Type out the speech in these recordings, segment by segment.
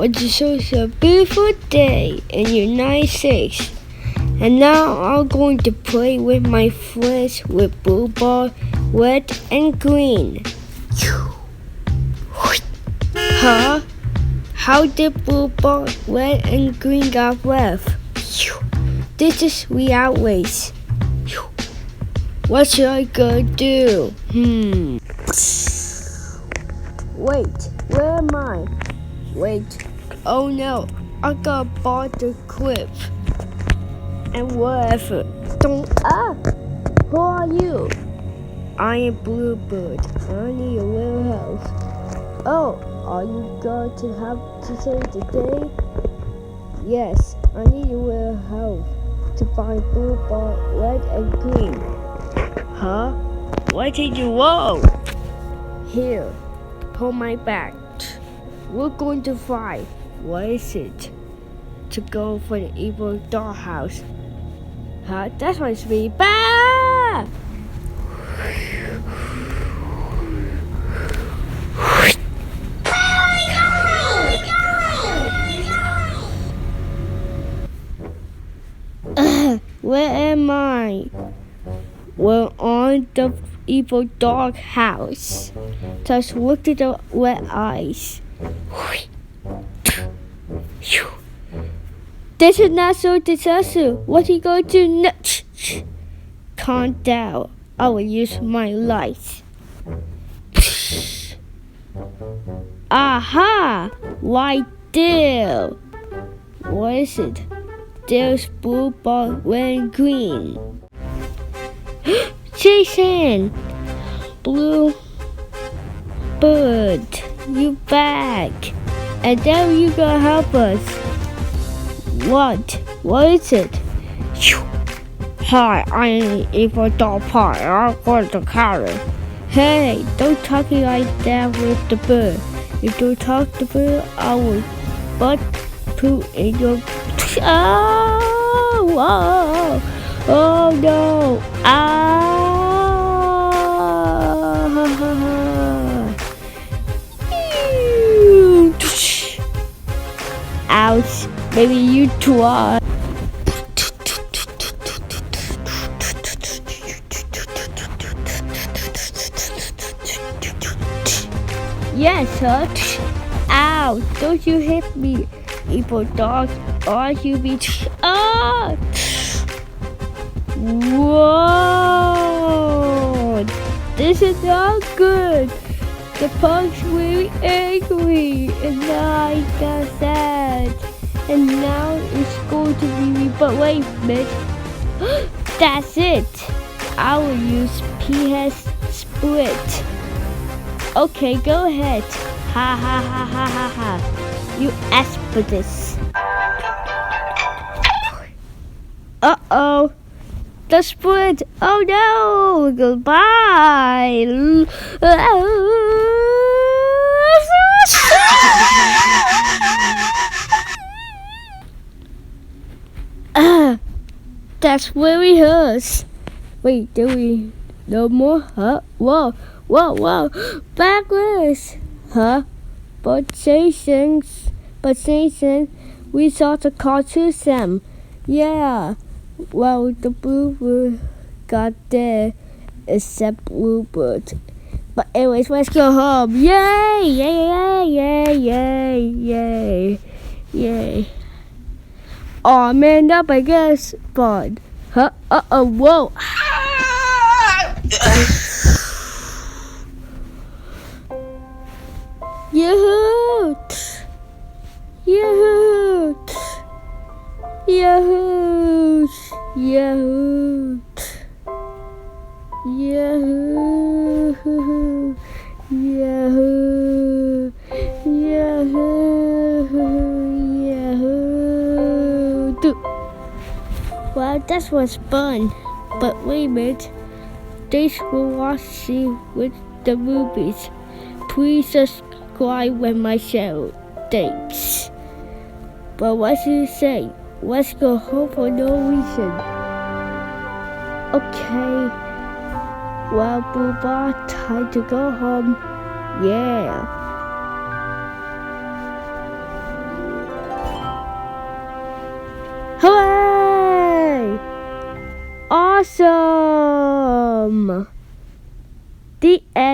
which is such a beautiful day in the United States. And now I'm going to play with my friends with blue ball, red and green. Huh? How did blue ball, red and green got left? This is reality. What should I go do? Wait, where am I? Wait, oh no, I got bought the clip. And whatever. Who are you? I am Bluebird. I need a little help. Oh, are you going to have to save the day? Yes, I need a little help to find blue ball, red and green. Huh? Why did you roll? Here, hold my back. We're going to fight. What is it? To go for the evil dollhouse. Huh? That's my speed. Bah! Where am I? We're on the evil dog house. Just look at the red eyes. This is not so disaster. What are you going to do next? Calm down. I will use my light. Aha! Right there. What is it? There's blue ball, red and green. Jeyson! Blue bird, you back. And then you gonna help us. What? What is it? Hi, I am evil dog pie. I'm going to carry. Hey, don't talk like that with the bird. If you talk to the bird, I will butt poo in your. Oh, oh no! Ouch! Maybe you too are. Yes, sir. Ow! Don't you hit me, evil dog, or you be. Ah! Whoa! This is not good. The punk's really angry, and now I got sad. And now it's going to be me. But wait a minute. That's it. I will use PS Split. Okay, go ahead. Ha ha ha ha ha ha. You asked for this. Uh-oh. The split. Oh no. Goodbye. That's really hurts. Wait, do we no more? Huh? Whoa. Backwards. Huh? But Jeyson, we saw the car to Sam. Yeah. Well, the bluebird got there, except Bluebird. But anyways, let's go home. Yay! Yay! Yay! Yay! Yay! Yay! Oh man, up I guess, but huh? Whoa! Yahoo! Yahoo! Yahoo! Yahoo! Yahoo! Yahoo! Yahoo! Wow, that was fun. But wait a minute. Thanks for watching with the movies. Please subscribe with my channel. Thanks. But what should you say? Let's go home for no reason. Okay. Well, Booba, time to go home. Yeah.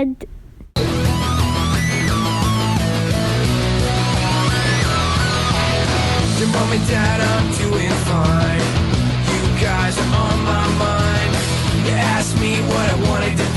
And Your mom and dad, I'm doing fine. You guys are on my mind. You asked me what I wanted to